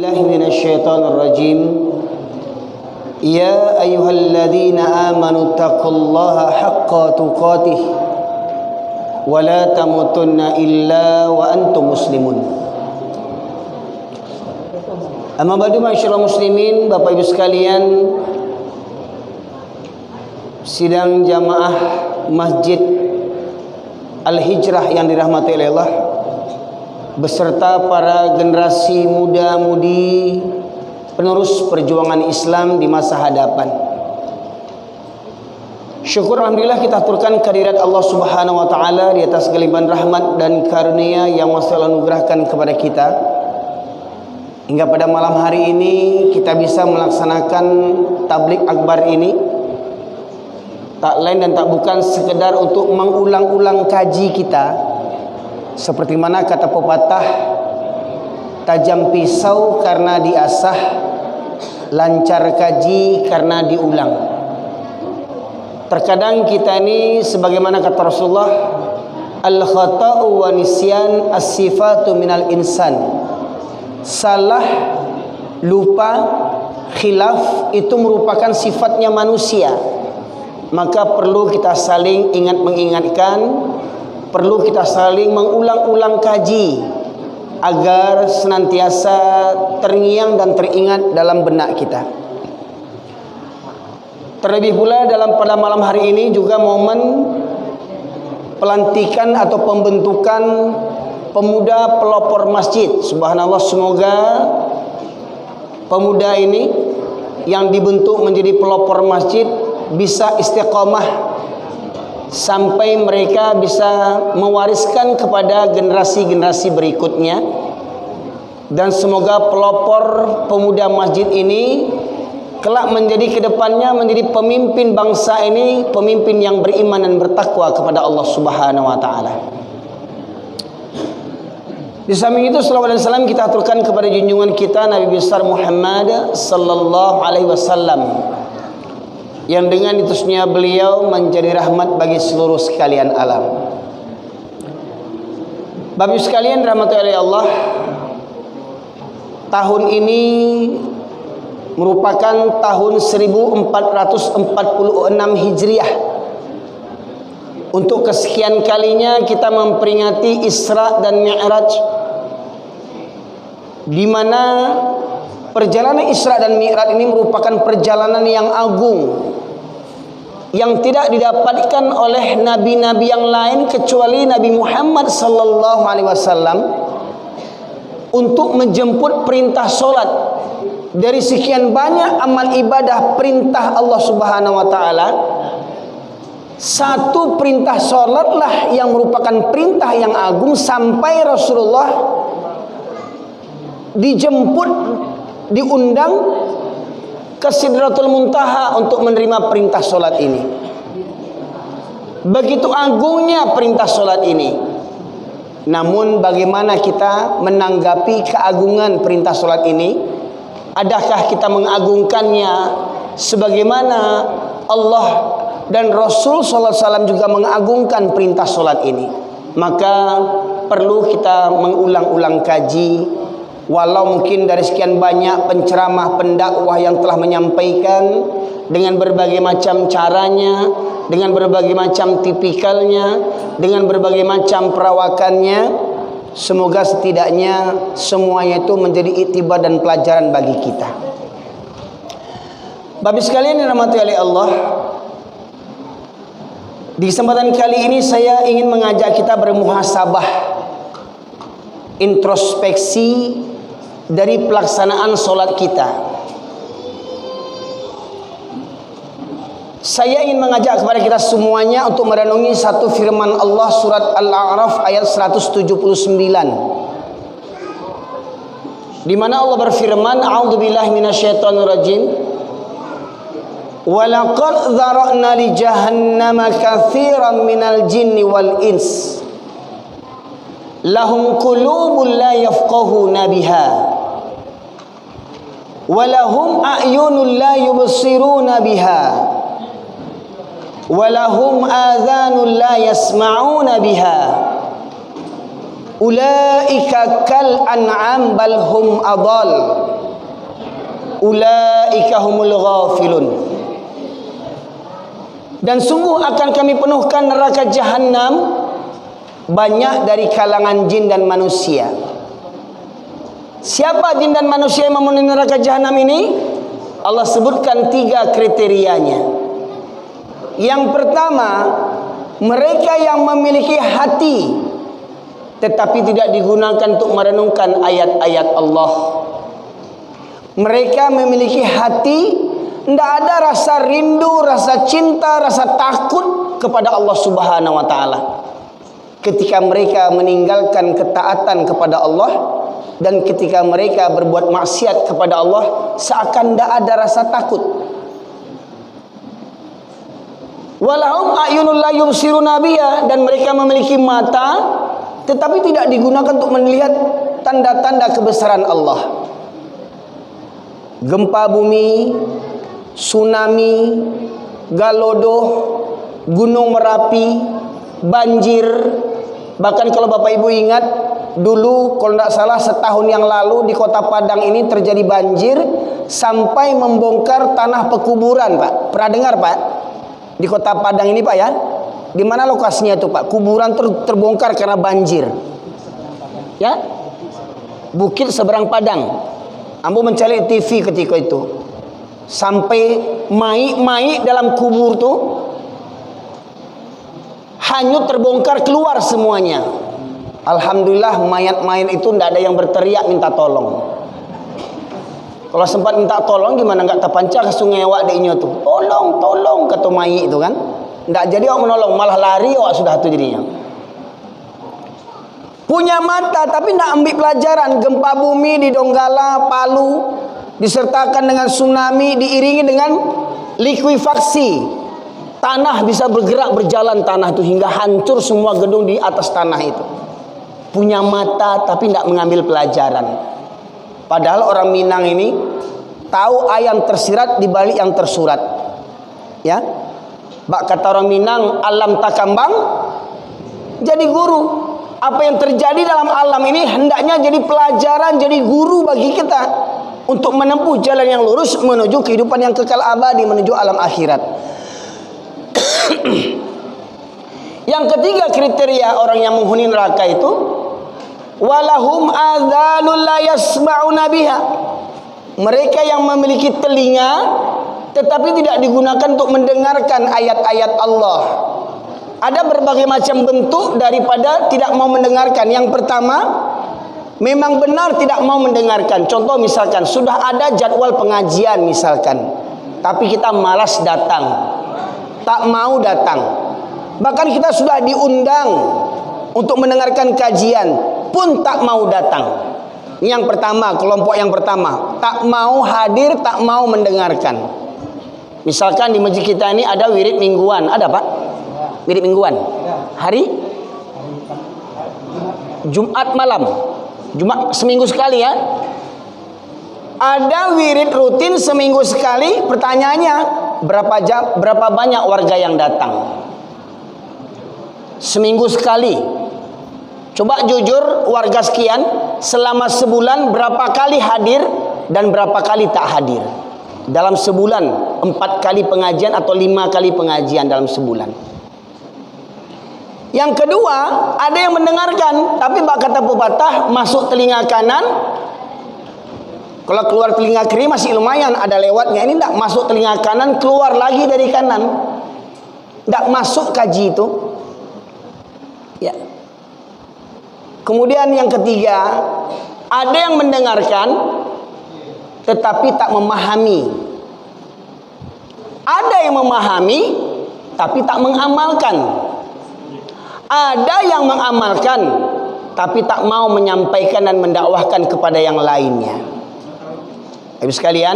billahi minasyaitonir rajim. Ya ayyuhalladzina amanu taqullaha haqqa tuqatih wa la tamutunna illa wa antum muslimun. Amma ba'du, ma'asyiral muslimin, Bapak Ibu sekalian, sidang jamaah Masjid Al-Hijrah yang dirahmati oleh Allah, beserta para generasi muda-mudi penerus perjuangan Islam di masa hadapan. Syukur alhamdulillah kita aturkan kehadirat Allah Subhanahu wa taala di atas gelimpahan rahmat dan karunia yang Allah anugerahkan kepada kita, hingga pada malam hari ini kita bisa melaksanakan tablik akbar ini. Tak lain dan tak bukan sekedar untuk mengulang-ulang kaji kita, seperti mana kata pepatah, tajam pisau karena diasah, lancar kaji karena diulang. Terkadang kita ini sebagaimana kata Rasulullah, al-khata'u wa nisyan as-sifatu minal insan. Salah, lupa, khilaf itu merupakan sifatnya manusia. Maka perlu kita saling ingat mengingatkan, perlu kita saling mengulang-ulang kaji agar senantiasa terngiang dan teringat dalam benak kita. Terlebih pula pada malam hari ini juga momen pelantikan atau pembentukan pemuda pelopor masjid. Subhanallah, semoga pemuda ini yang dibentuk menjadi pelopor masjid bisa istiqamah sampai mereka bisa mewariskan kepada generasi-generasi berikutnya, dan semoga pelopor pemuda masjid ini kelak menjadi kedepannya menjadi pemimpin bangsa ini, pemimpin yang beriman dan bertakwa kepada Allah Subhanahu wa taala. Di samping itu, salawat dan salam kita aturkan kepada junjungan kita Nabi besar Muhammad sallallahu alaihi wasallam, yang dengan diutusnya beliau menjadi rahmat bagi seluruh sekalian alam. Bapak Ibu sekalian rahmati oleh Allah, tahun ini merupakan tahun 1446 Hijriah. Untuk kesekian kalinya kita memperingati Isra dan Mi'raj, di mana perjalanan Isra dan Mi'raj ini merupakan perjalanan yang agung, yang tidak didapatkan oleh nabi-nabi yang lain kecuali Nabi Muhammad sallallahu alaihi wasallam, untuk menjemput perintah solat. Dari sekian banyak amal ibadah perintah Allah Subhanahu wa taala, satu perintah solatlah yang merupakan perintah yang agung, sampai Rasulullah dijemput, diundang ke Sidratul Muntaha untuk menerima perintah solat ini. Begitu agungnya perintah solat ini. Namun bagaimana kita menanggapi keagungan perintah solat ini? Adakah kita mengagungkannya sebagaimana Allah dan Rasul sallallahu alaihi wasallam juga mengagungkan perintah solat ini? Maka perlu kita mengulang-ulang kaji. Walau mungkin dari sekian banyak penceramah, pendakwah yang telah menyampaikan dengan berbagai macam caranya, dengan berbagai macam tipikalnya, dengan berbagai macam perawakannya, semoga setidaknya semuanya itu menjadi iktibar dan pelajaran bagi kita. Bapak sekalian yang dirahmati oleh Allah, di kesempatan kali ini saya ingin mengajak kita bermuhasabah, introspeksi dari pelaksanaan solat kita. Saya ingin mengajak kepada kita semuanya untuk merenungi satu firman Allah, surat Al-A'raf ayat 179, di mana Allah berfirman, a'udzubillahi minasyaitonirrajim, wa laqad dzara'na li jahannama katsiran minal jinni wal ins lahum qulubun la yafqahuna biha walahum a'yunun la yubsiruna biha walahum adhanun la yasma'una biha ulaika kal an'am bal hum adall ulaika humul ghafilun. Dan sungguh akan kami penuhkan neraka Jahannam banyak dari kalangan jin dan manusia. Siapa jin dan manusia yang memenuhi neraka Jahannam ini? Allah sebutkan 3 kriterianya. Yang pertama, mereka yang memiliki hati tetapi tidak digunakan untuk merenungkan ayat-ayat Allah. Mereka memiliki hati, tidak ada rasa rindu, rasa cinta, rasa takut kepada Allah Subhanahu wa taala. Ketika mereka meninggalkan ketaatan kepada Allah dan ketika mereka berbuat maksiat kepada Allah, seakan tidak ada rasa takut. Walahum a'yunul la yubsiruna biha, dan mereka memiliki mata tetapi tidak digunakan untuk melihat tanda-tanda kebesaran Allah. Gempa bumi, tsunami, galodoh, gunung Merapi, banjir. Bahkan kalau Bapak Ibu ingat, dulu kalau tidak salah setahun yang lalu di Kota Padang ini terjadi banjir sampai membongkar tanah pekuburan, Pak. Pernah dengar, Pak? Di Kota Padang ini, Pak, ya? Di mana lokasinya itu, Pak? Kuburan terbongkar karena banjir. Ya? Bukit seberang Padang. Ambo mencari TV ketika itu. Sampai mayit-mayit dalam kubur tuh hanyut, terbongkar, keluar semuanya. Alhamdulillah mayat-mayat itu tidak ada yang berteriak minta tolong. Kalau sempat minta tolong gimana, nggak terpancar ke sungai awak dehnya tuh. Tolong, tolong, kata mayit itu kan. Tidak jadi awak menolong, malah lari awak sudah tuh jadinya. Punya mata tapi tidak ambil pelajaran. Gempa bumi di Donggala, Palu, disertakan dengan tsunami, diiringi dengan likuifaksi. Tanah bisa bergerak, berjalan tanah itu hingga hancur semua gedung di atas tanah itu. Punya mata tapi tidak mengambil pelajaran. Padahal orang Minang ini tahu ayam tersirat di balik yang tersurat. Ya. Bak kata orang Minang, alam tak kambang jadi guru. Apa yang terjadi dalam alam ini hendaknya jadi pelajaran, jadi guru bagi kita untuk menempuh jalan yang lurus menuju kehidupan yang kekal abadi, menuju alam akhirat. Yang ketiga kriteria orang yang menghuni neraka itu, walahum adzalul la yasma'una biha. Mereka yang memiliki telinga tetapi tidak digunakan untuk mendengarkan ayat-ayat Allah. Ada berbagai macam bentuk daripada tidak mau mendengarkan. Yang pertama, memang benar tidak mau mendengarkan. Contoh misalkan sudah ada jadwal pengajian misalkan, tapi kita malas datang, tak mau datang. Bahkan kita sudah diundang untuk mendengarkan kajian pun tak mau datang. Ini yang pertama, kelompok yang pertama, tak mau hadir, tak mau mendengarkan. Misalkan di masjid kita ini ada wirid mingguan, ada Pak? Wirid mingguan. Hari Jumat malam. Jumat seminggu sekali ya. Ada wirid rutin seminggu sekali. Pertanyaannya, berapa banyak warga yang datang? Seminggu sekali. Coba jujur warga sekian, selama sebulan berapa kali hadir dan berapa kali tak hadir? Dalam sebulan 4 kali pengajian atau 5 kali pengajian dalam sebulan. Yang kedua, ada yang mendengarkan tapi bak kata pepatah, masuk telinga kanan, kalau keluar telinga kiri masih lumayan ada lewatnya. Ini tidak masuk telinga kanan, keluar lagi dari kanan, tidak masuk kaji itu ya. Kemudian yang ketiga, ada yang mendengarkan tetapi tak memahami. Ada yang memahami tapi tak mengamalkan. Ada yang mengamalkan tapi tak mau menyampaikan dan mendakwahkan kepada yang lainnya. Ibu sekalian,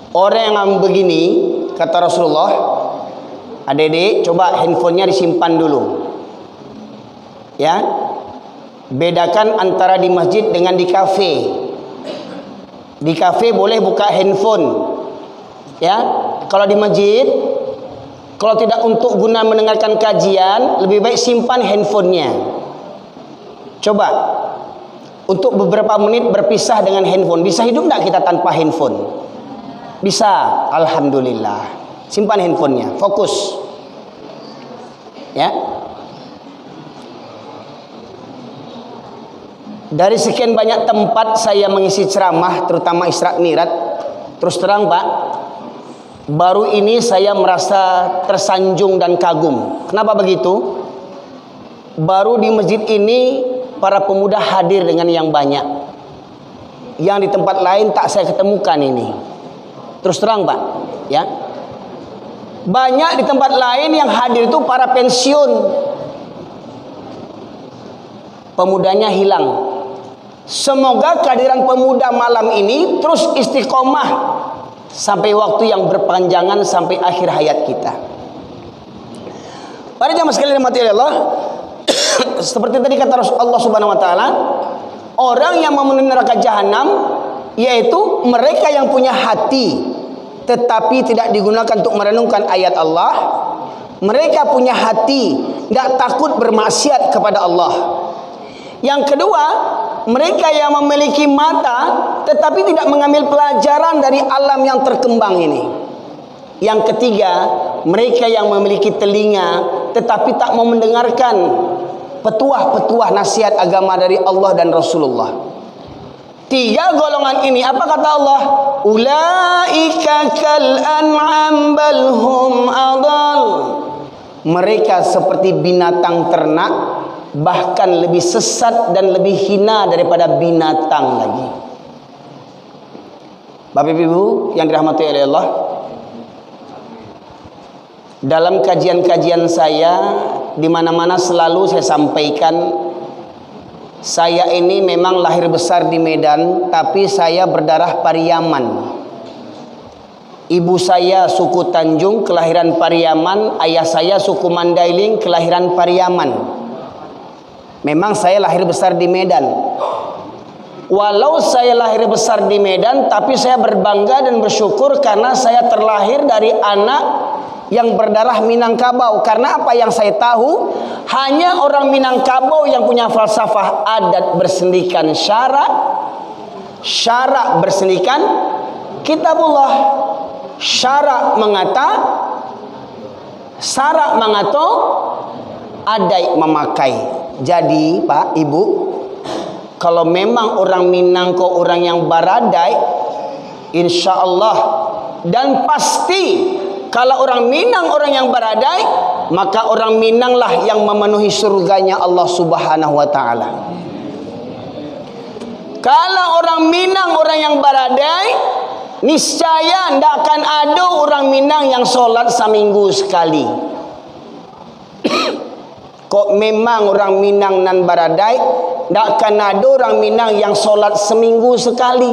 orang yang begini, kata Rasulullah, adik-adik coba handphonenya disimpan dulu. Ya. Bedakan antara di masjid dengan di kafe. Di kafe boleh buka handphone. Ya. Kalau di masjid, kalau tidak untuk guna mendengarkan kajian, lebih baik simpan handphonenya. Coba untuk beberapa menit berpisah dengan handphone. Bisa hidup tidak kita tanpa handphone? Bisa, alhamdulillah. Simpan handphonenya, fokus. Ya. Dari sekian banyak tempat saya mengisi ceramah, terutama Isra Mi'raj, terus terang Pak, baru ini saya merasa tersanjung dan kagum. Kenapa begitu? Baru di masjid ini para pemuda hadir dengan yang banyak. Yang di tempat lain tak saya ketemukan ini. Terus terang Pak, ya. Banyak di tempat lain yang hadir itu para pensiun. Pemudanya hilang. Semoga kehadiran pemuda malam ini terus istiqomah sampai waktu yang berpanjangan sampai akhir hayat kita. Para jamaah sekalian rahmati Allah, seperti tadi kata Allah Subhanahu wa taala, orang yang memenuhi neraka jahanam yaitu mereka yang punya hati tetapi tidak digunakan untuk merenungkan ayat Allah. Mereka punya hati, tidak takut bermaksiat kepada Allah. Yang kedua, mereka yang memiliki mata tetapi tidak mengambil pelajaran dari alam yang terkembang ini. Yang ketiga, mereka yang memiliki telinga tetapi tak mau mendengarkan petuah-petuah nasihat agama dari Allah dan Rasulullah. Tiga golongan ini, apa kata Allah? Ulaika kal an'am bal hum adall. Mereka seperti binatang ternak, bahkan lebih sesat dan lebih hina daripada binatang lagi. Bapak Ibu yang dirahmati oleh Allah, dalam kajian-kajian saya di mana-mana selalu saya sampaikan, saya ini memang lahir besar di Medan, tapi saya berdarah Pariaman. Ibu saya suku Tanjung, kelahiran Pariaman. Ayah saya suku Mandailing, kelahiran Pariaman. Memang saya lahir besar di Medan. Walau saya lahir besar di Medan, tapi saya berbangga dan bersyukur karena saya terlahir dari anak yang berdarah Minangkabau. Karena apa yang saya tahu, hanya orang Minangkabau yang punya falsafah adat bersendikan syarak, syarak bersendikan kitabullah, syarak mengata, syarak mengato, adai memakai. Jadi Pak Ibu, kalau memang orang Minangko orang yang baradai, insya Allah dan pasti, kalau orang Minang orang yang baradai, maka orang Minang lah yang memenuhi surganya Allah Subhanahu wa taala. Kalau orang Minang orang yang baradai, niscaya tidak akan ada orang Minang yang solat seminggu sekali. Kok memang orang Minang nan baradai, tidak akan ada orang Minang yang solat seminggu sekali.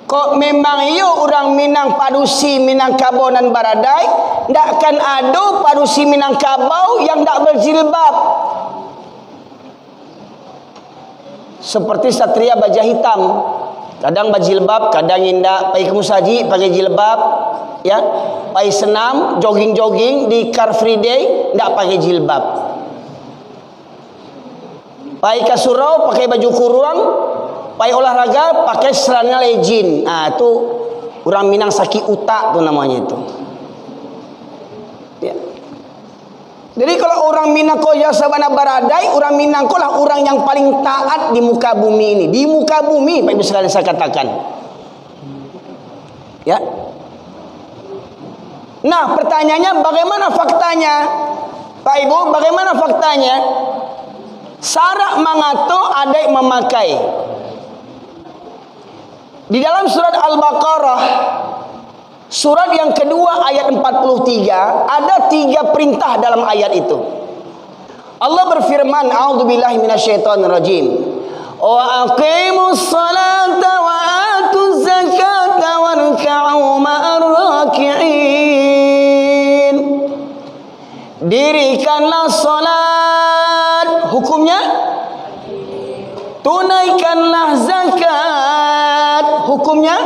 Kok memang iyo orang Minang padusi Minangkabau dan baradai, tidak akan ada padusi Minangkabau yang tidak berjilbab. Seperti satria baja hitam, kadang berjilbab, kadang indah. Pai kemusaji pakai jilbab, ya. Pai senam, jogging-jogging di Car Free Day, tidak pakai jilbab. Pai ke surau pakai baju kurung, pai olahraga pakai celana legin. Ah, itu orang Minang saki utak tuh namanya itu. Ya. Jadi kalau orang Minang koya sabana baradai, orang Minang lah orang yang paling taat di muka bumi ini. Di muka bumi, Pak Ibu sekalian saya katakan. Ya. Nah, pertanyaannya bagaimana faktanya? Pak Ibu, bagaimana faktanya? Syarak mengato adai memakai. Di dalam surat Al-Baqarah, surat yang kedua ayat 43, ada 3 perintah dalam ayat itu. Allah berfirman, a'udzubillahi minasyaitonirrajim. Wa aqimus salata wa atuz zakata warka'u ma'ar raki'in. Dirikanlah salat, hukumnya tunaikanlah zakat, hukumnya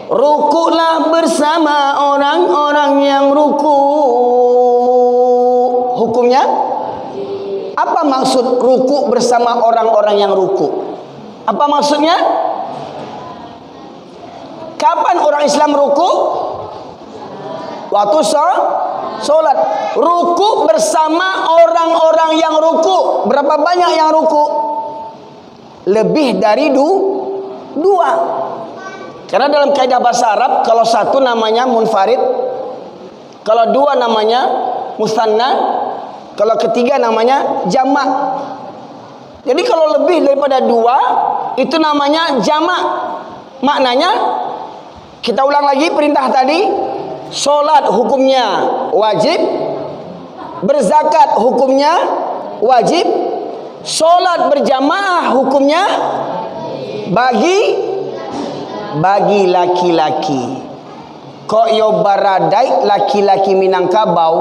rukuklah bersama orang-orang yang ruku, hukumnya apa maksud ruku bersama orang-orang yang ruku? Apa maksudnya? Kapan orang Islam ruku? Waktu solat. Ruku bersama orang-orang yang ruku. Berapa banyak yang ruku? Lebih dari dua. Karena dalam kaidah bahasa Arab, kalau satu namanya munfarid, kalau dua namanya musanna, kalau ketiga namanya jamak. Jadi kalau lebih daripada dua, itu namanya jamak. Maknanya, kita ulang lagi perintah tadi, solat hukumnya wajib, berzakat hukumnya wajib, solat berjamaah hukumnya bagi laki-laki. Kok yo baradai laki-laki Minangkabau,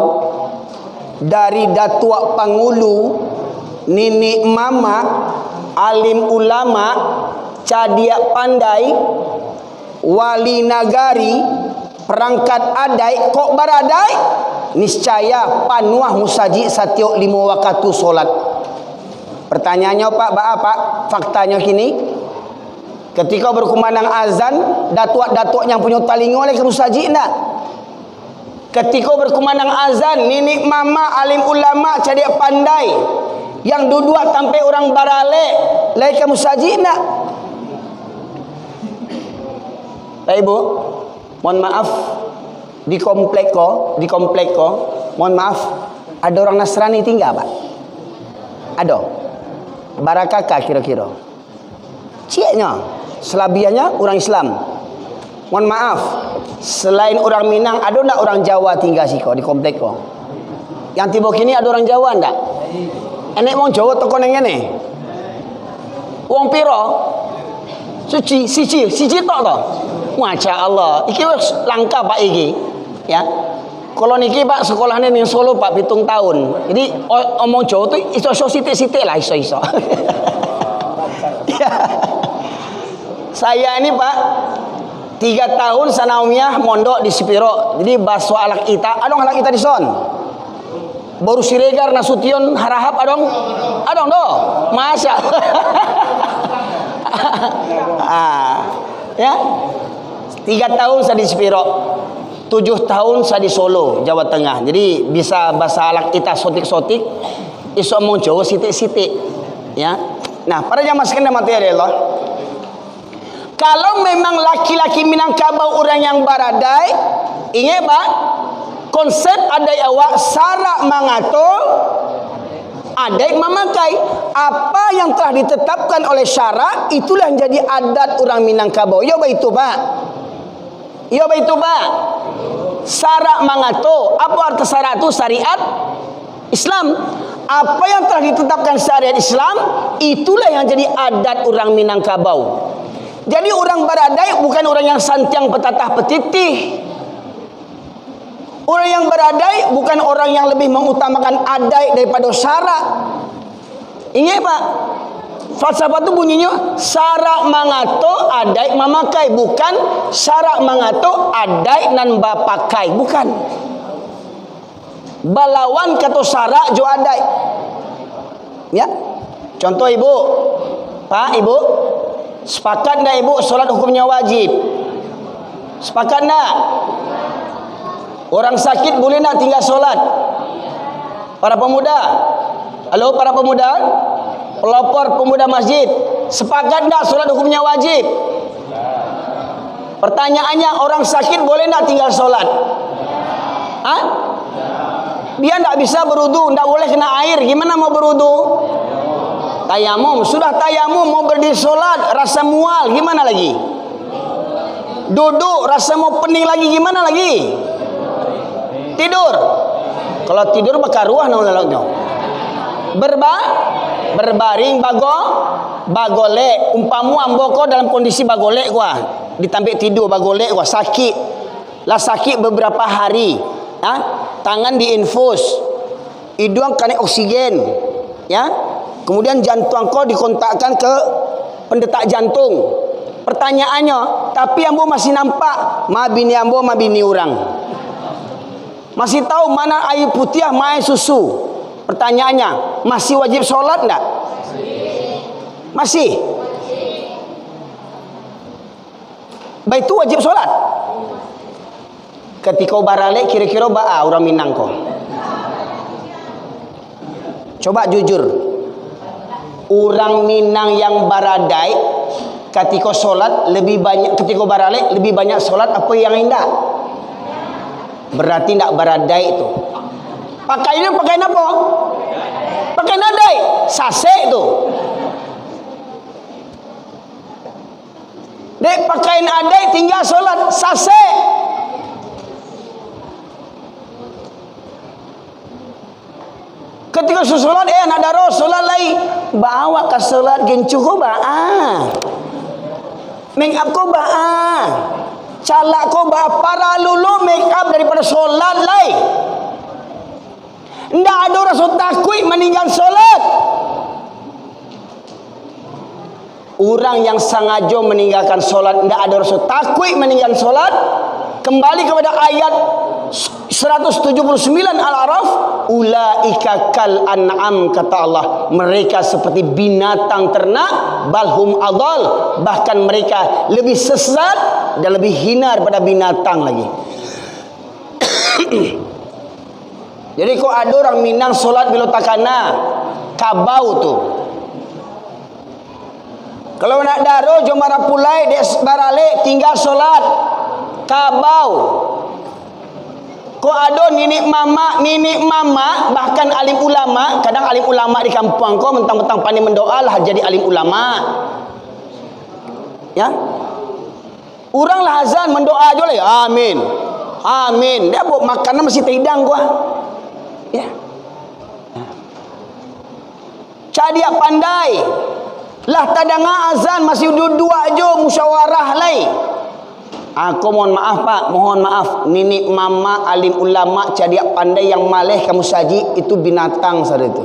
dari datuk pangulu, nini mama, alim ulama, cadiak pandai, wali nagari, perangkat adai, kok baradai? Niscaya panuah musaji satiok 5 waktu solat. Pertanyaannya Pak, faktanya kini, ketika berkumandang azan, datuk-datuk yang punya talingo oleh musaji enggak? Ketika berkumandang azan, nini mama, alim ulama, cadiak pandai, yang duduk sampai orang barale, lai ke musaji enggak? Pak Ibu, mohon maaf, di komplek ko, mohon maaf, ada orang Nasrani tinggal Pak? Ada? Barakaka kira-kira? Cieknya, selabiannya orang Islam. Mohon maaf, selain orang Minang, ada enggak orang Jawa tinggal siko di komplek ko? Yang tiba kini ada orang Jawa enggak? Enek mau Jawa toko neng ini. Wong piro? Siji tok to. Masya Allah. Iki langka Pak iki. Ya. Kalau niki Pak sekolahnya ning Solo Pak 7 tahun. Jadi omong Jawa tuh iso sithik-sithik lah iso. Ya. Saya ini Pak 3 tahun sanawiyah mondok di Sipiro. Jadi bahasa alak kita, adong alak kita di son. Baru Siregar Nasution Harahap adong do. Masya. Ya. 3 tahun saya di Sipiro, 7 tahun saya di Solo, Jawa Tengah. Jadi bisa bahasa alak kita sotik-sotik, iso omong Jawa sitik-sitik. Ya. Nah, para jamaah sekalian materi Allah. Kalau memang laki-laki Minangkabau orang yang baradai, ingat Pak, konsep adai awak sarak mangato, adai memakai. Apa yang telah ditetapkan oleh syarak, itulah yang jadi adat orang Minangkabau. Ya itu Pak. Ya itu Pak. Sarak mangato. Apa arti sarak itu? Syariat Islam. Apa yang telah ditetapkan syariat Islam, itulah yang jadi adat orang Minangkabau. Jadi orang baradai bukan orang yang santiang petatah petitih. Orang yang beradai bukan orang yang lebih mengutamakan adai daripada syarak. Ingat Pak, falsafah itu bunyinya syarak mangato adai memakai, bukan syarak mangato adai nan bapakai, bukan. Balawan kata syarak jo adai. Ya. Contoh Ibu, Pak, Ibu, sepakat enggak Ibu solat hukumnya wajib? Sepakat enggak? Orang sakit boleh nak tinggal solat? Para pemuda, halo para pemuda, pelopor pemuda masjid, sepakat tak solat hukumnya wajib? Pertanyaannya, orang sakit boleh tak tinggal solat? Hah? Dia tak bisa berudu, tak boleh kena air, gimana mau berudu? Tayamum, sudah tayamum mau berdiri solat, rasa mual, gimana lagi? Duduk, rasa mau pening lagi, gimana lagi? Tidur. Kalau tidur bakar ruah nang berbaring bagolek. Umpamu amboko dalam kondisi bagolek gua, ditampik tidur bagolek gua, sakit. Lah sakit beberapa hari. Tangan diinfus. Hidung kena oksigen. Ya. Kemudian jantung kau dikontakkan ke pendetak jantung. Pertanyaannya, tapi ambo masih nampak ma bini ambo ma bini orang. Masih tahu mana air putih, mana air susu? Pertanyaannya, masih wajib sholat enggak? Masih. Baik itu wajib solat. Ketika barale kira-kira ba'a orang Minang ko. Coba jujur. Orang Minang yang baradai ketika solat lebih banyak, ketika barale lebih banyak solat apa yang indah? Berarti tidak baradai itu. Pakainya pakaian apa? Pakai nadai, sasek tu. Dek pakaian adai tinggal solat sasek. Ketika solat nak daro solat lagi, bawa ke solat gencu ko ba? Make up ko ba? Calak ko ba? Para lulu make up daripada solat lagi. Ndak ada rasa takut meninggal solat. Orang yang sengaja meninggalkan solat, ndak ada rasa takut meninggalkan solat. Kembali kepada ayat 179 Al-A'raf, ulaika kal an'am, kata Allah, mereka seperti binatang ternak, balhum adal, bahkan mereka lebih sesat dan lebih hina daripada binatang lagi. Jadi kok ada orang Minang solat bila takana kabau tu. Kalau nak daro jom marah pulai dek barale tinggal solat kabau. Kok ada nenek mama bahkan alim ulama, kadang alim ulama di kampung kau mentang-mentang pandai mendoa lah jadi alim ulama. Ya? Orang lah azan mendoa aja lah, amin. Amin. Dia buat makanan masih terhidang gua. Ya. Cak dia pandai. Lah tadanga azan masih duduk aja musyawarah lai. Aku mohon maaf Pak, mohon maaf. Nenek mama alim ulama cak dia pandai yang maleh kamu saji itu binatang saudara itu.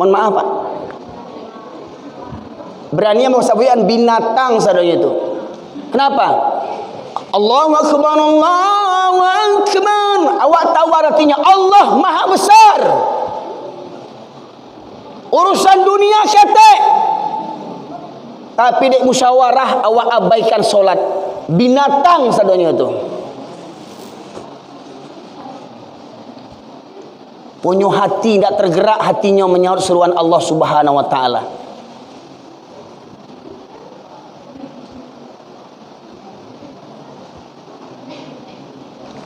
Mohon maaf Pak. Berani mau sabuyan binatang saudara itu. Kenapa? Allahu akbar, Allahu akbar. Awak tahu artinya Allah Maha Besar. Urusan dunia ketek. Tapi dek musyawarah awak abaikan solat. Binatang sadanya tu. Punya hati tidak tergerak hatinya menyaut seruan Allah Subhanahu wa taala.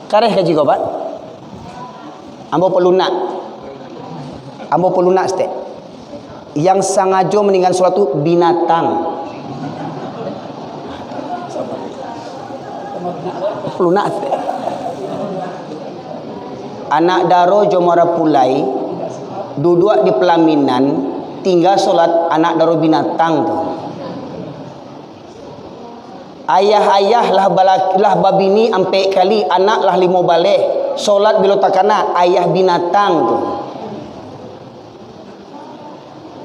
Kareh kaji kau Pak? Ambo pelunak. Ambo pelunak stek. Yang sengaja meninggal solat tu binatang. Pelunak stek. Anak daro jomara pulai duduk di pelaminan tinggal solat anak daro binatang tu. Ayah-ayah lah babini ampe kali anak lah 5 balik solat bila takana ayah binatang tu.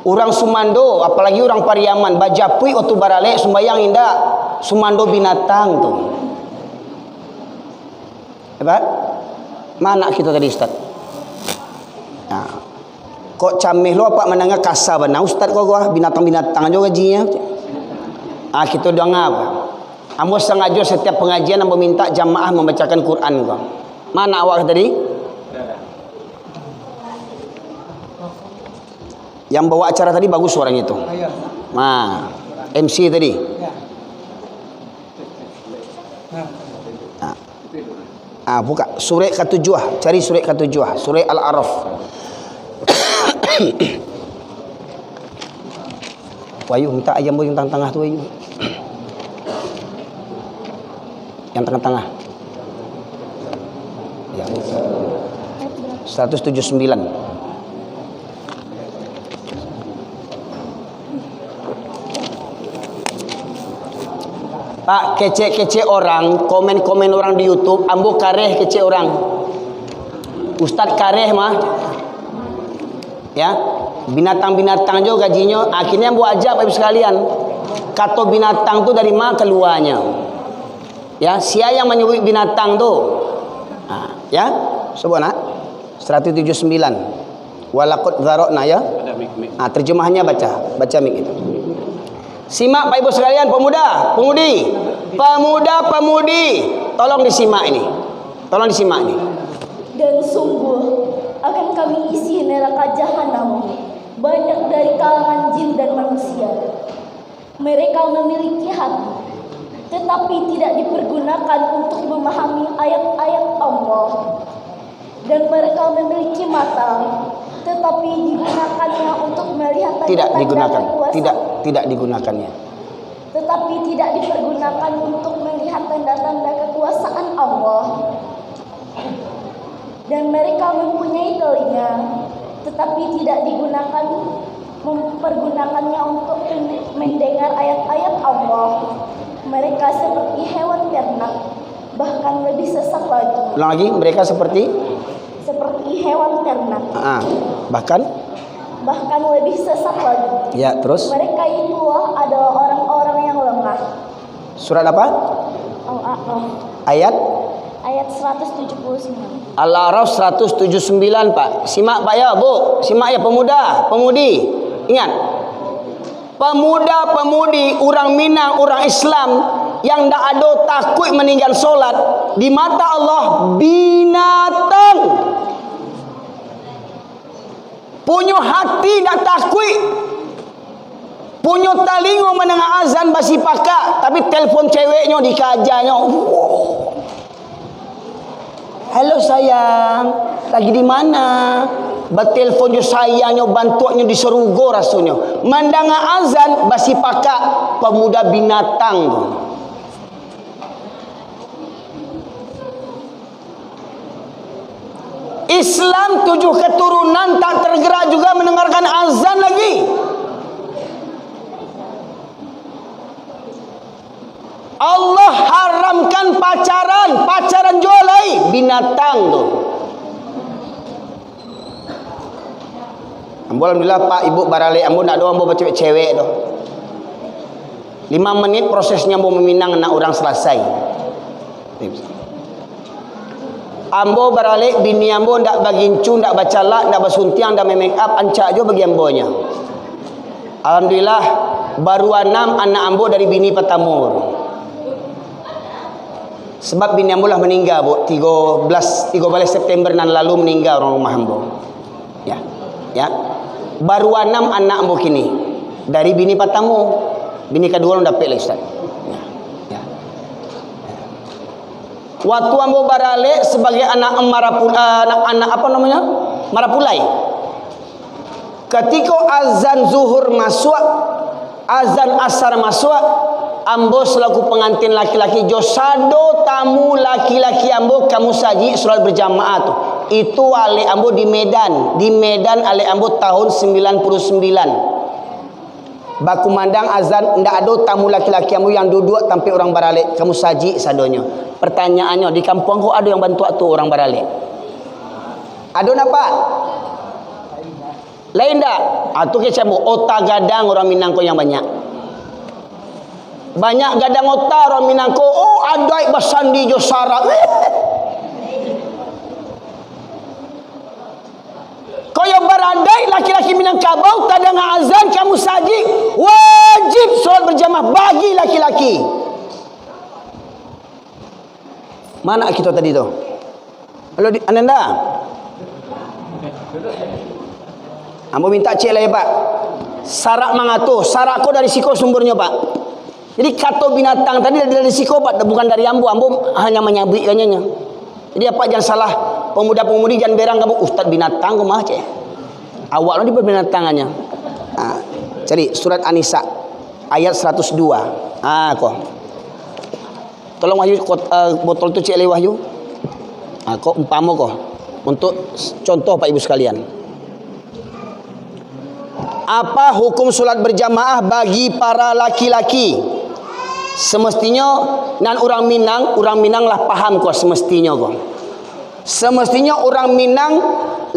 Orang Sumando apalagi orang Pariaman bajapui waktu barale sembayang indah Sumando binatang tu. Hebat? Mana kita tadi Ustaz? Nah, kok camih lo apa menengah kasar bana Ustaz kok gua binatang-binatang aja gajinya. Kita dengar apa? Ambo sengaja setiap pengajian ambo minta jamaah membacakan Quran kau. Mana awak tadi? Yang bawa acara tadi bagus suaranya itu. Nah, MC tadi. Buka surah ke-7, cari surah ke-7, surah Al-A'raf. Wayu minta ayam yang tengah-tengah tu wayu. Yang tengah-tengah. Ya. 179. Pak, kece-kece orang, komen-komen orang di YouTube, ambo kareh kece orang. Ustaz kareh mah. Ya. Binatang-binatang juga gajinya, akhirnya ambo ajak Bapak sekalian. Kata binatang tu dari mana keluarnya? Ya, siapa yang menyebut binatang tu? Ya, coba nak 179. Walaqad dzara'na ya. Terjemahannya baca mik itu. Simak Pak Ibu sekalian, pemuda, pemudi, pemuda-pemudi, tolong disimak ini. Tolong disimak ini. Dan sungguh akan kami isi neraka jahanam banyak dari kalangan jin dan manusia. Mereka memiliki hati, tetapi tidak dipergunakan untuk memahami ayat-ayat Allah. Dan mereka memiliki mata, tetapi digunakannya untuk melihat tanda-tanda kekuasaan. Tidak digunakannya. Tetapi tidak dipergunakan untuk melihat tanda-tanda kekuasaan Allah. Dan mereka mempunyai telinga, tetapi tidak mempergunakannya untuk mendengar ayat-ayat Allah. Mereka seperti hewan ternak, bahkan lebih sesat lagi. Ulang lagi, mereka seperti hewan ternak. Bahkan lebih sesat lagi. Ya, terus? Mereka itulah adalah orang-orang yang lemah. Surat apa? Al-A'raf. Ayat 179. Al-A'raf 179, Pak. Simak Pak ya, Bu. Simak ya, pemuda, pemudi. Ingat. Pemuda-pemudi, orang Minang, orang Islam yang tak ada takut meninggal solat, di mata Allah binatang. Punya hati tak takut, punya talingo mendengar azan basi pakak, tapi telefon ceweknya dikajanya. Halo sayang, lagi di mana? Bertelefon je sayangnya, bantuannya di serugo rasanya. Mendengar azan basi pakak, pemuda binatang tu. Islam 7 keturunan tak tergerak juga mendengarkan azan lagi. Allah haramkan pacaran jualai binatang tu. Alhamdulillah Pak Ibu barale ambo nak doang bawa cewek-cewek tu. 5 menit prosesnya ambo meminang nak orang selesai. Ambo baralik bini ambo ndak bagincu, ndak bacalak, ndak basuntiang, ndak make up, ancak jo bagi ambonya. Alhamdulillah baru 6 anak ambo dari bini Petamur. Sebab bini ambo lah meninggal, Bu. 13 September nan lalu meninggal orang rumah ambo. Ya. Baru 6 anak ambo kini dari bini Petamur. Bini kedua lo dapat lah Ustaz. Waktu ambo barale sebagai anak Marapulai. Ketika azan zuhur masuk, azan asar masuk, ambo selaku pengantin laki-laki josado tamu laki-laki ambo kamu saji solat berjamaah tu. Itu ale ambo di Medan ale ambo tahun 99. Bakumandang azan ndak ada tamu laki-laki ambo yang duduk tampi orang barale kamu saji sadonyo. Pertanyaannya di kampung kau ada yang bantu tu orang barale? Ada napa? Lain dak? Atu ke camu otak gadang orang Minang ko yang banyak. Banyak gadang otak orang Minang ko. Oh adai basandi jo syarat. Kau yang berandai laki-laki Minangkabau tak dengar azan kamu saji wajib solat berjamaah bagi laki-laki. Mana kita tadi tu? Halo Ananda. Ambo minta cek lah ya Pak. Sarak mangato, sarak ko dari siko sumbernya Pak. Jadi kata binatang tadi dari siko Pak, bukan dari ambo. Ambo hanya menyabrikannya. Jadi apa jangan salah, pemuda-pemudi jangan berang kamu ustaz binatang kau mah cek. Awak lo di binatangnya. Cari surat An-Nisa ayat 102. Kok. Tolong Wahyu botol tu cek le Wahyu. Kok umpama kok untuk contoh Pak Ibu sekalian. Apa hukum solat berjamaah bagi para laki-laki? Semestinya nan orang Minang lah paham kok semestinya kok. Semestinya orang Minang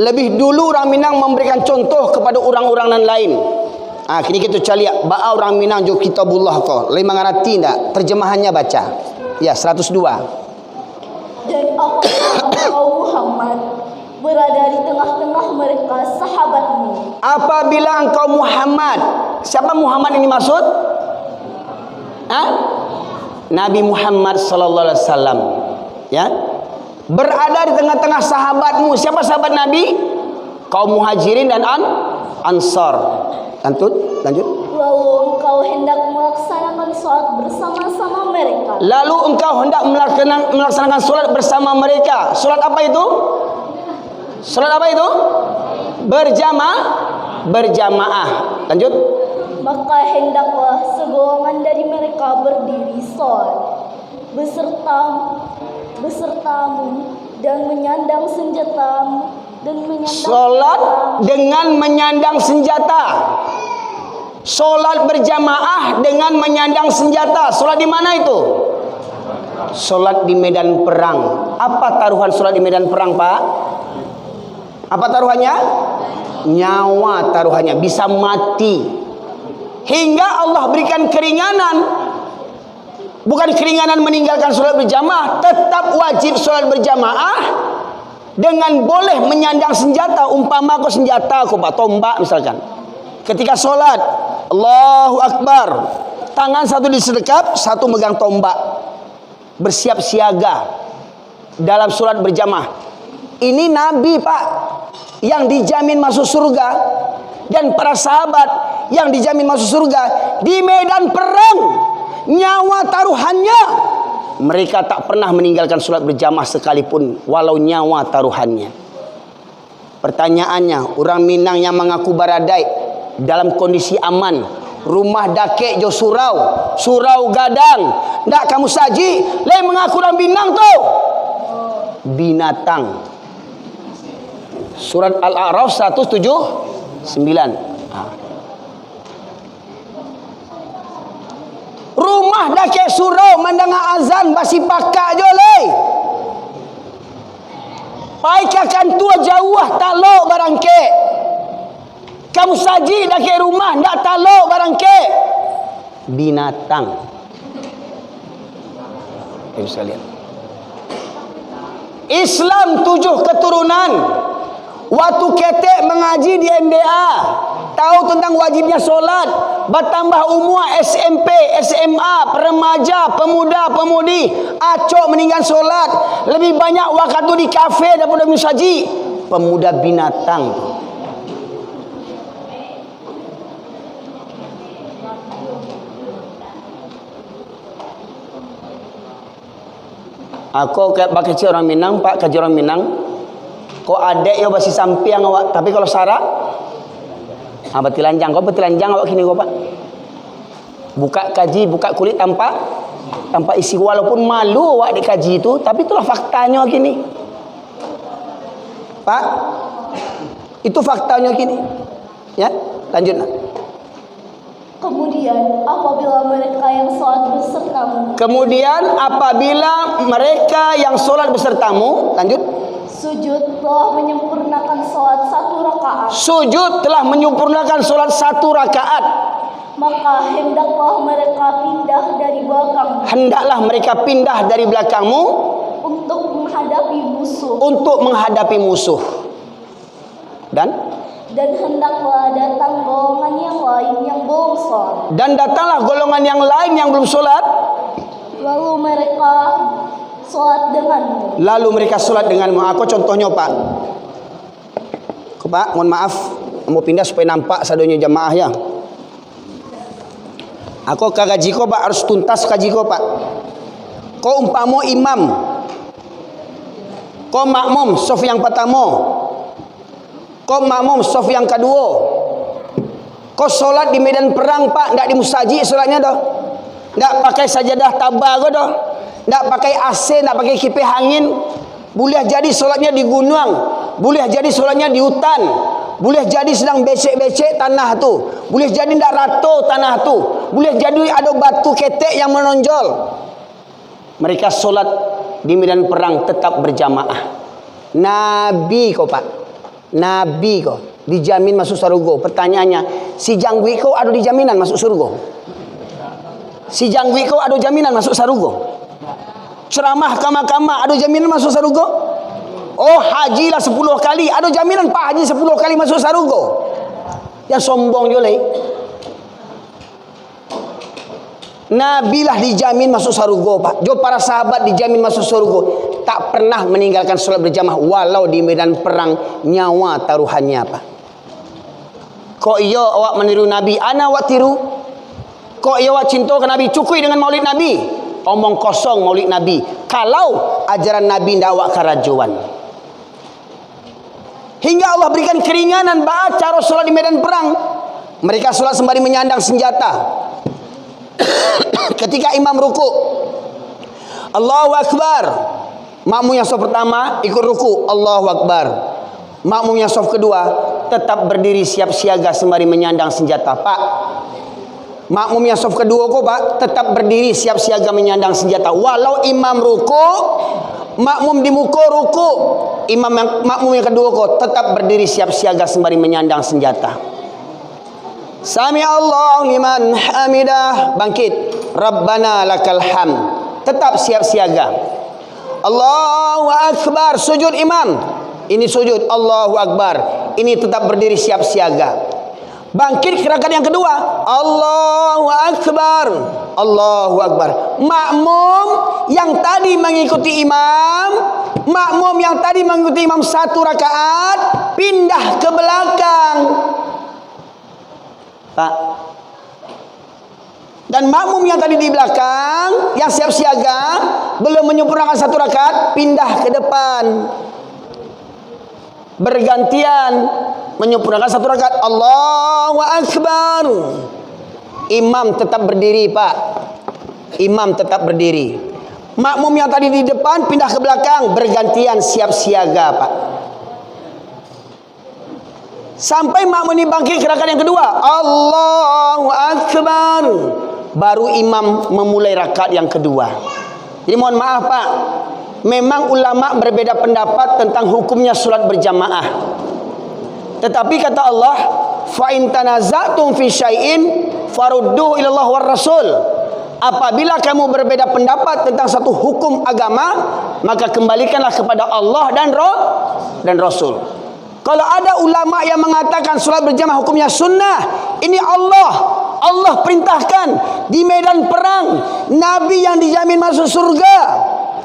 lebih dulu orang Minang memberikan contoh kepada orang-orang nan lain. Kini kita cari ba'a orang Minang jo kitabullah kok. Lain mengerti ndak? Terjemahannya baca. Ya 102. Dan apabila engkau Muhammad berada di tengah-tengah mereka sahabatmu. Apabila engkau Muhammad, siapa Muhammad ini maksud? Nabi Muhammad sallallahu alaihi wasallam, ya, berada di tengah-tengah sahabatmu. Siapa sahabat Nabi? Kaum Muhajirin dan Ansar. Lanjut. Lalu engkau hendak melaksanakan sholat bersama-sama mereka. Lalu engkau hendak melaksanakan sholat bersama mereka. Sholat apa itu? Sholat apa itu? Berjamaah. Lanjut. Maka hendaklah segolongan dari mereka berdiri sholat besertamu dan menyandang senjatamu sholat dengan menyandang senjata. Sholat berjamaah dengan menyandang senjata. Sholat di mana itu? Sholat di medan perang. Apa taruhan sholat di medan perang, Pak? Apa taruhannya? Nyawa taruhannya. Bisa mati. Hingga Allah berikan keringanan. Bukan keringanan meninggalkan sholat berjamaah. Tetap wajib sholat berjamaah. Dengan boleh menyandang senjata. Umpama kau senjata, kau tombak misalkan. Ketika sholat, Allahu Akbar, tangan satu disedekap, satu megang tombak, bersiap siaga dalam sholat berjamaah. Ini Nabi, Pak, yang dijamin masuk surga, dan para sahabat yang dijamin masuk surga di medan perang. Nyawa taruhannya, mereka tak pernah meninggalkan sholat berjamaah sekalipun, walau nyawa taruhannya. Pertanyaannya, orang Minang yang mengaku baradai dalam kondisi aman, rumah dakek jo surau gadang, ndak kamu saji, le mengaku orang Minang tu binatang. Surat Al-A'raf 179. Rumah dakek surau mendengar azan basi pakak jo le. Paikakan tua jauh talok barangke. Kamu saji dakek rumah ndak talok barangke. Binatang. Bisa lihat. Islam 7 keturunan. Waktu ketek mengaji di MDA, tahu tentang wajibnya solat, bertambah umur SMP, SMA, remaja, pemuda, pemudi, acok meninggal solat, lebih banyak waktu di kafe daripada musaji. Pemuda binatang. Aku kayak orang Minang, Pak, kaji orang Minang. Kok adek yo basi sampiang awak, tapi kalau syarat betilanjang, kau betilanjang awak kini kau, Pak. Buka kaji, buka kulit tanpa isi, walaupun malu awak dikaji itu, tapi itulah faktanya kini. Pak, itu faktanya kini. Ya, lanjut. Kemudian apabila mereka yang sholat besertamu, lanjut. Sujud telah menyempurnakan sholat 1 rakaat. Sujud telah menyempurnakan sholat 1 rakaat. Maka hendaklah mereka pindah dari belakangmu. Untuk menghadapi musuh. Dan hendaklah datang golongan yang lain yang belum sholat. Dan datanglah golongan yang lain yang belum sholat. Lalu mereka sholat denganmu. Aku contohnya, Pak. Pak, mohon maaf, mau pindah supaya nampak sadonya jamaah ya. Aku kaji ko, Pak, harus tuntas kaji ko, Pak. Kau umpamo imam, kau makmum sof yang pertama, kau makmum sof yang kedua. Kau sholat di medan perang, Pak, ndak di musaji sholatnya dah. Ndak pakai sajadah tabah dah. Ndak pakai AC, ndak pakai kipas angin. Boleh jadi solatnya di gunung, boleh jadi solatnya di hutan, boleh jadi sedang becek-becek tanah tu, boleh jadi ndak rata tanah tu, boleh jadi ada batu ketek yang menonjol. Mereka solat di medan perang tetap berjamaah. Nabi kau, Pak, Nabi kau dijamin masuk surga. Pertanyaannya, si jangwi kau ada dijaminan masuk surga? Si jangwi kau ada jaminan masuk surga? Ceramah kama-kama ada jaminan masuk surga? Oh, hajilah 10 kali, ada jaminan Pak haji 10 kali masuk surga? Yang sombong joleh. Nabi lah dijamin masuk surga, Pak. Jo para sahabat dijamin masuk surga. Tak pernah meninggalkan solat berjamaah walau di medan perang nyawa taruhannya, Pak. Kok iya awak meniru Nabi, ana awak tiru? Kok iya awak cinta ke Nabi, cukui dengan maulid Nabi? Omong kosong maulid Nabi. Kalau ajaran Nabi ndak awak karajuan. Hingga Allah berikan keringanan cara solat di medan perang. Mereka solat sembari menyandang senjata. Ketika imam ruku, Allahu Akbar, makmum yang saf pertama ikut ruku, Allahu Akbar. Makmum yang saf kedua tetap berdiri siap siaga sembari menyandang senjata. Pak, makmum yang saf kedua kok, Pak, tetap berdiri siap siaga menyandang senjata. Walau imam ruku, makmum di muka ruku, makmum yang kedua kok tetap berdiri siap siaga sembari menyandang senjata. Sami Allahu liman hamidah, bangkit, Rabbana lakal hamd, tetap siap siaga. Allahu Akbar, sujud imam, ini sujud, Allahu Akbar, ini tetap berdiri siap siaga. Bangkit ke rakaat yang kedua, Allahu Akbar, Allahu Akbar. Makmum yang tadi mengikuti imam, satu rakaat pindah ke belakang, Pak. Dan makmum yang tadi di belakang, yang siap siaga, belum menyempurnakan satu rakaat, pindah ke depan. Bergantian menyempurnakan satu rakaat. Allahu Akbar. Imam tetap berdiri, Pak. Imam tetap berdiri. Makmum yang tadi di depan pindah ke belakang, bergantian siap siaga, Pak. Sampai makmum ini bangkit ke rakaat yang kedua, Allahu Akbar, baru imam memulai rakaat yang kedua. Jadi mohon maaf, Pak, memang ulama berbeda pendapat tentang hukumnya solat berjamaah. Tetapi kata Allah, fa in tanaza'tum fi syai'in farudduhu ila Allah war Rasul. Apabila kamu berbeda pendapat tentang satu hukum agama, maka kembalikanlah kepada Allah dan Rasul. Kalau ada ulama yang mengatakan solat berjamaah hukumnya sunnah, ini Allah perintahkan di medan perang. Nabi yang dijamin masuk surga,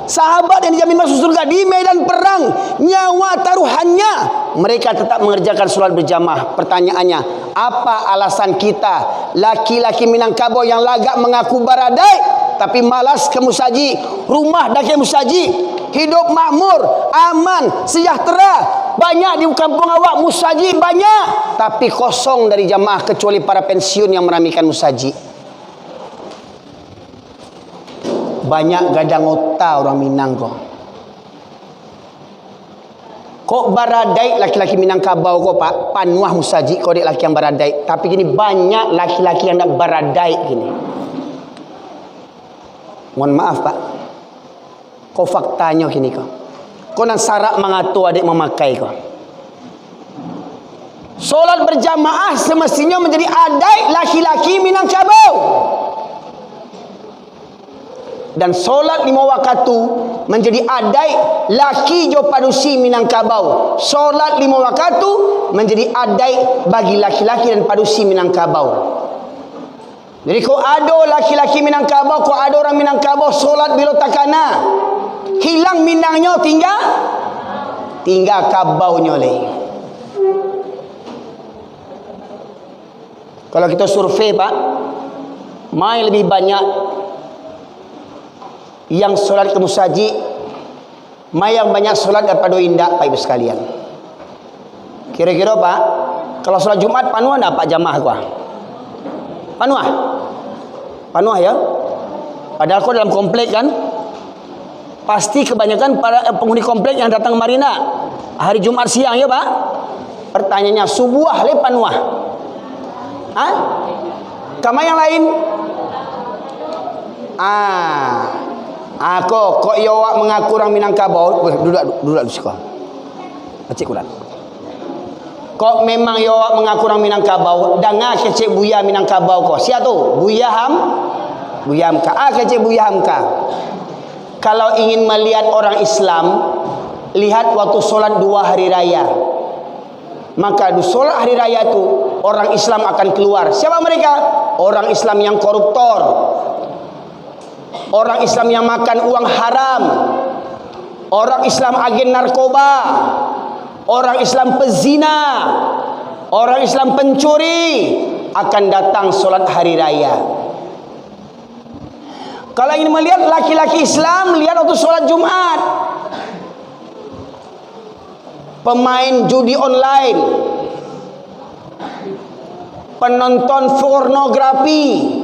sahabat yang dijamin masuk surga di medan perang, nyawa taruhannya, mereka tetap mengerjakan solat berjamaah. Pertanyaannya, apa alasan kita laki-laki Minangkabau yang lagak mengaku baradai tapi malas ke musaji, rumah dah ke musaji, hidup makmur, aman, sejahtera, banyak di kampung awak musaji banyak, tapi kosong dari jamaah kecuali para pensiun yang meramikan musaji. Banyak gadang otak orang Minang kok. Kok baradai laki-laki Minangkabau kok, Pak, panuah musaji kau dek laki yang baradai. Tapi gini banyak laki-laki yang nak baradai gini. Mohon maaf, Pak. Kau faktanya gini kau. Kau nak sarak mengatur adik memakai kau. Solat berjamaah semestinya menjadi adai laki-laki Minangkabau. Dan solat 5 waktu menjadi adai laki jo padusi Minangkabau. Solat 5 waktu menjadi adai bagi laki-laki dan padusi Minangkabau. Jadi kau ada laki-laki Minangkabau, kau ada orang Minangkabau solat bila takana, hilang Minangnya, tinggal kabaunya le. Kalau kita survei, Pak, mai lebih banyak yang solat ke musaji, mai yang banyak solat daripada indak, Pak Ibu sekalian. Kira-kira, Pak, kalau solat Jumat panuah enggak Pak jamaah gua? Panuah ya. Padahal kau dalam komplek kan, pasti kebanyakan para penghuni komplek yang datang ke Marina hari Jumat siang ya, Pak. Pertanyaannya, subuh le panuah? Hah? Kamar yang lain? Kok iya awak mengaku orang Minangkabau? Duduk di sekolah. Baca Quran. Kok memang iya awak mengaku orang Minangkabau? Dengar kecik buya Minangkabau kok. Siapa tu? Buya Hamka. Kecik Buya Hamka. Kalau ingin melihat orang Islam, lihat waktu solat 2 hari raya. Maka di solat hari raya itu orang Islam akan keluar. Siapa mereka? Orang Islam yang koruptor, orang Islam yang makan uang haram, orang Islam agen narkoba, orang Islam pezina, orang Islam pencuri akan datang solat hari raya. Kalau ingin melihat laki-laki Islam, lihat waktu solat Jumat. Pemain judi online, penonton pornografi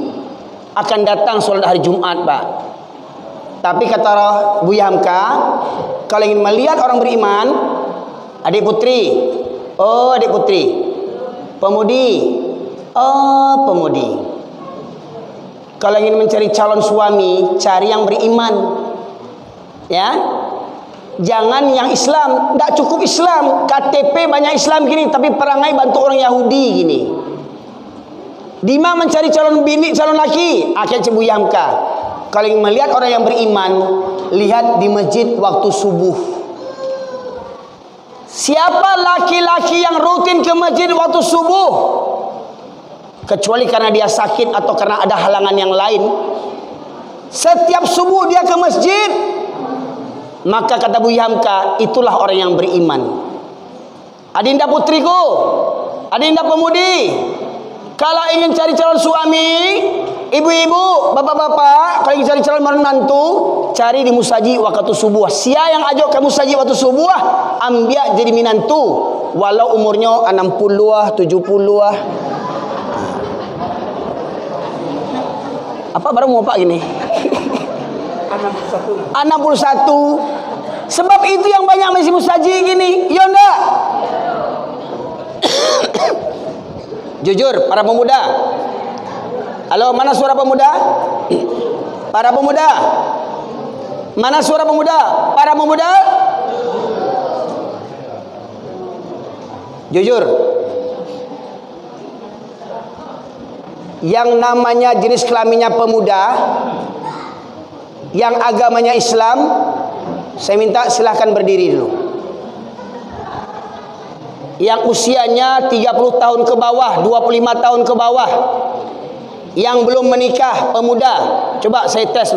akan datang solat hari Jumat, Pak. Tapi kata Buya Hamka, kalau ingin melihat orang beriman, adik putri, oh adik putri, pemudi, oh pemudi, kalau ingin mencari calon suami, cari yang beriman, ya. Jangan yang Islam, tidak cukup Islam, KTP banyak Islam gini, tapi perangai bantu orang Yahudi gini. Dima mencari calon bini, calon laki, akhirnya Buya Hamka. Kalau ingin melihat orang yang beriman, lihat di masjid waktu subuh. Siapa laki-laki yang rutin ke masjid waktu subuh? Kecuali karena dia sakit atau karena ada halangan yang lain. Setiap subuh dia ke masjid. Maka kata Buya Hamka, itulah orang yang beriman. Adinda putriku, adinda pemudi, kalau ingin cari calon suami, ibu-ibu, bapak-bapak, kalau ingin cari calon menantu, cari di musaji waktu subuh. Sia yang ajak ke musaji waktu subuh, ambil jadi minantu, walau umurnya 60-ah, 70-ah. Apa baru mau Pak gini? 61. Sebab itu yang banyak masih musaji gini, ya enggak? Jujur para pemuda. Halo, mana suara pemuda? Para pemuda. Mana suara pemuda? Para pemuda. Jujur. Yang namanya jenis kelaminnya pemuda, yang agamanya Islam, saya minta silahkan berdiri dulu. Yang usianya 30 tahun ke bawah, 25 tahun ke bawah, yang belum menikah, pemuda, coba saya tes.